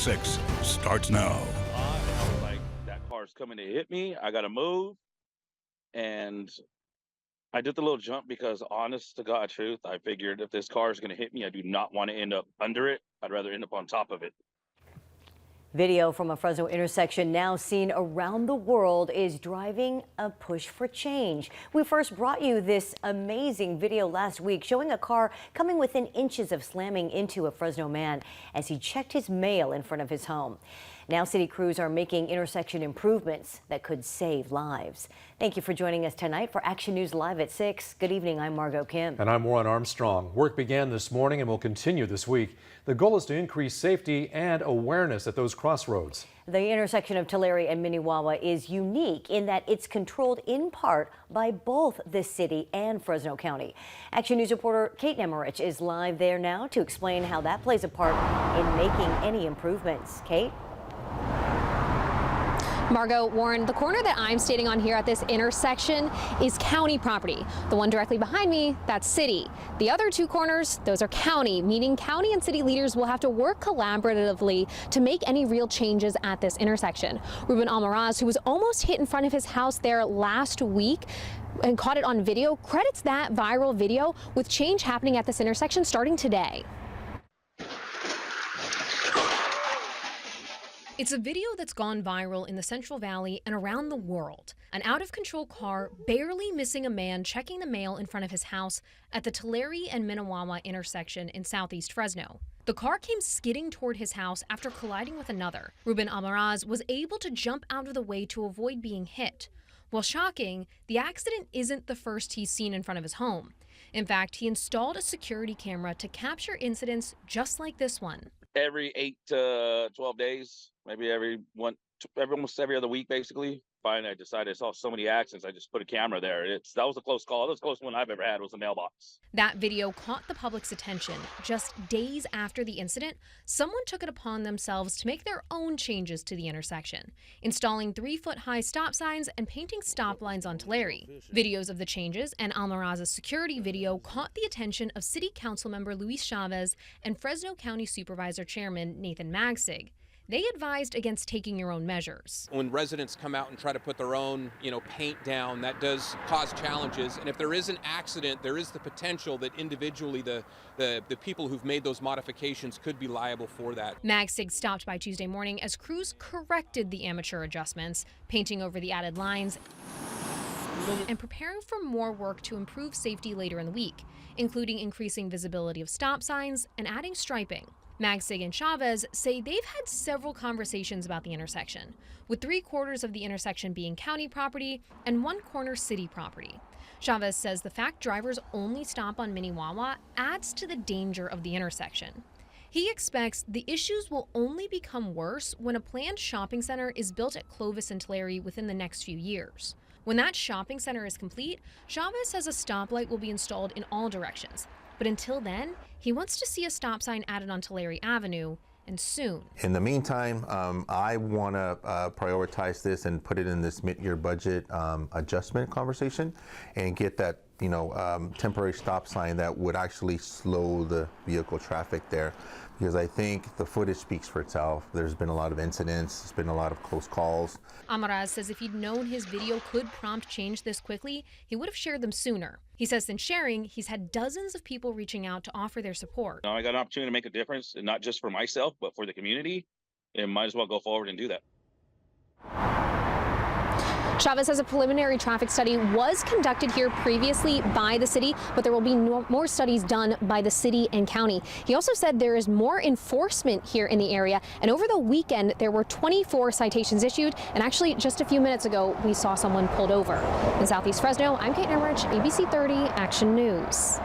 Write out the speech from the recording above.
6 starts now. I was like, that car's coming to hit me. I got to move. And I did the little jump because, honest to God truth, I figured if this car is going to hit me, I do not want to end up under it. I'd rather end up on top of it. Video from a Fresno intersection now seen around the world is driving a push for change. We first brought you this amazing video last week showing a car coming within inches of slamming into a Fresno man as he checked his mail in front of his home. Now city crews are making intersection improvements that could save lives. Thank you for joining us tonight for Action News Live at 6. Good evening, I'm Margot Kim. And I'm Warren Armstrong. Work began this morning and will continue this week. The goal is to increase safety and awareness at those crossroads. The intersection of Tulare and Minnewawa is unique in that it's controlled in part by both the city and Fresno County. Action News reporter Kate Nemerich is live there now to explain how that plays a part in making any improvements. Kate? Margot, Warren, the corner that I'm standing on here at this intersection is county property. The one directly behind me, that's city. The other two corners, those are county, meaning county and city leaders will have to work collaboratively to make any real changes at this intersection. Ruben Almaraz, who was almost hit in front of his house there last week and caught it on video, credits that viral video with change happening at this intersection starting today. It's a video that's gone viral in the Central Valley and around the world. An out-of-control car barely missing a man checking the mail in front of his house at the Tulare and Minnewawa intersection in southeast Fresno. The car came skidding toward his house after colliding with another. Ruben Almaraz was able to jump out of the way to avoid being hit. While shocking, the accident isn't the first he's seen in front of his home. In fact, he installed a security camera to capture incidents just like this one. Every 8 to 12 days, maybe almost every other week, basically. Finally, I decided I saw so many accidents, I just put a camera there. That was a close call. That was the closest one I've ever had was a mailbox. That video caught the public's attention. Just days after the incident, someone took it upon themselves to make their own changes to the intersection, installing 3-foot-high stop signs and painting stop lines on Tulare. Videos of the changes and Almaraz's security video caught the attention of City Council member Luis Chavez and Fresno County Supervisor Chairman Nathan Magsig. They advised against taking your own measures. When residents come out and try to put their own, paint down, that does cause challenges. And if there is an accident, there is the potential that individually the people who've made those modifications could be liable for that. Magsig stopped by Tuesday morning as crews corrected the amateur adjustments, painting over the added lines and preparing for more work to improve safety later in the week, including increasing visibility of stop signs and adding striping. Magsig and Chavez say they've had several conversations about the intersection, with 3/4 of the intersection being county property and 1 corner city property. Chavez says the fact drivers only stop on Minnewawa adds to the danger of the intersection. He expects the issues will only become worse when a planned shopping center is built at Clovis and Tulare within the next few years. When that shopping center is complete, Chavez says a stoplight will be installed in all directions. But until then, he wants to see a stop sign added on Tulare Avenue, and soon. In the meantime, I want to prioritize this and put it in this mid-year budget adjustment conversation and get that, temporary stop sign that would actually slow the vehicle traffic there. Because I think the footage speaks for itself. There's been a lot of incidents, there's been a lot of close calls. Almaraz says if he'd known his video could prompt change this quickly, he would have shared them sooner. He says since sharing, he's had dozens of people reaching out to offer their support. Now I got an opportunity to make a difference, and not just for myself, but for the community, and might as well go forward and do that. Chavez says a preliminary traffic study was conducted here previously by the city, but there will be more studies done by the city and county. He also said there is more enforcement here in the area, and over the weekend there were 24 citations issued, and actually just a few minutes ago we saw someone pulled over. In Southeast Fresno, I'm Kate Nemerich, ABC 30 Action News.